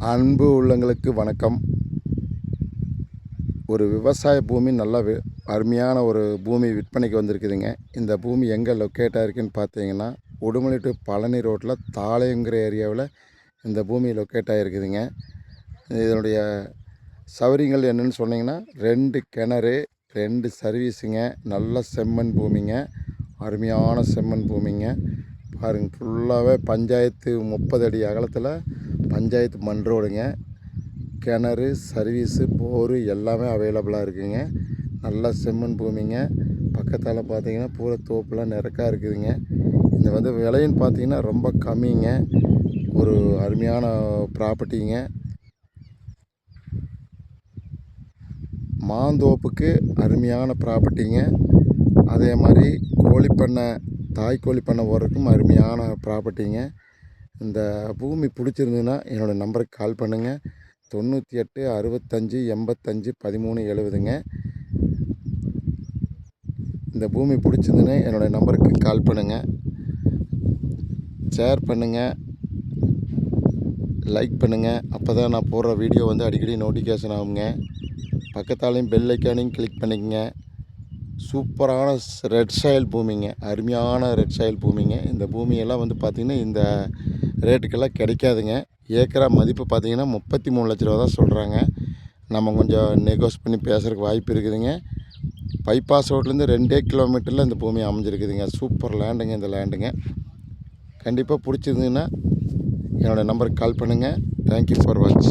அன்பு உள்ளங்களுக்கு வணக்கம். ஒரு விவசாய பூமி நல்ல அருமையான ஒரு பூமி விற்பனைக்கு வந்திருக்குதுங்க. இந்த பூமி எங்கே லொக்கேட் ஆகிருக்குன்னு பார்த்தீங்கன்னா, உடுமலை டு பழனி ரோட்டில் தாளையங்கிற ஏரியாவில் இந்த பூமி லொக்கேட் ஆகிருக்குதுங்க. இதனுடைய சௌகரியங்கள் என்னென்னு சொன்னீங்கன்னா, 2 கிணறு, 2 சர்வீஸுங்க. நல்ல செம்மண் பூமிங்க, அருமையான செம்மண் பூமிங்க. பாருங்கள், ஃபுல்லாகவே பஞ்சாயத்து 30 அடி அகலத்தில் பஞ்சாயத்து மண் ரோடுங்க. கிணறு, சர்வீஸு, போரு எல்லாமே அவைலபிளாக இருக்குதுங்க. நல்ல செம்மண் பூமிங்க. பக்கத்தால் பார்த்தீங்கன்னா பூரா தோப்புலாம் நிறக்காக இருக்குதுங்க. இந்த வந்து விலைன்னு பார்த்தீங்கன்னா ரொம்ப கம்மிங்க. ஒரு அருமையான ப்ராப்பர்ட்டிங்க. மாந்தோப்புக்கு அருமையான ப்ராப்பர்ட்டிங்க. அதே மாதிரி கோழிப்பண்ணை, தாய் கோழிப்பண்ணை ஓடுறதுக்கும் அருமையான ப்ராப்பர்ட்டிங்க. இந்த பூமி பிடிச்சிருந்ததுன்னா என்னோடய நம்பருக்கு கால் பண்ணுங்கள். 98 65 85 13 70ங்க. இந்த பூமி பிடிச்சிருந்துன்னா என்னோடய நம்பருக்கு கால் பண்ணுங்கள். ஷேர் பண்ணுங்கள், லைக் பண்ணுங்கள். அப்போ தான் நான் போடுற வீடியோ வந்து அடிக்கடி நோட்டிஃபிகேஷன் ஆகுங்க. பக்கத்தாலையும் பெல் ஐக்கானையும் கிளிக் பண்ணிக்கங்க. சூப்பரான ரெட் சாயில் பூமிங்க, அருமையான ரெட் சாயில் பூமிங்க. இந்த பூமியெல்லாம் வந்து பார்த்திங்கன்னா இந்த ரேட்டுக்கெல்லாம் கிடைக்காதுங்க. ஏக்கரா மதிப்பு பார்த்திங்கன்னா 33 லட்ச ரூபா தான் சொல்கிறாங்க. நம்ம கொஞ்சம் நெகோஸ் பண்ணி பேசுகிறதுக்கு வாய்ப்பு இருக்குதுங்க. பைபாஸ் ரோட்லேருந்து 2 கிலோமீட்டரில் இந்த பூமி அமைஞ்சிருக்குதுங்க. சூப்பர் லேண்டுங்க இந்த லேண்டுங்க. கண்டிப்பாக பிடிச்சிருந்ததுன்னா என்னோடய நம்பருக்கு கால் பண்ணுங்கள். Thank you for watch.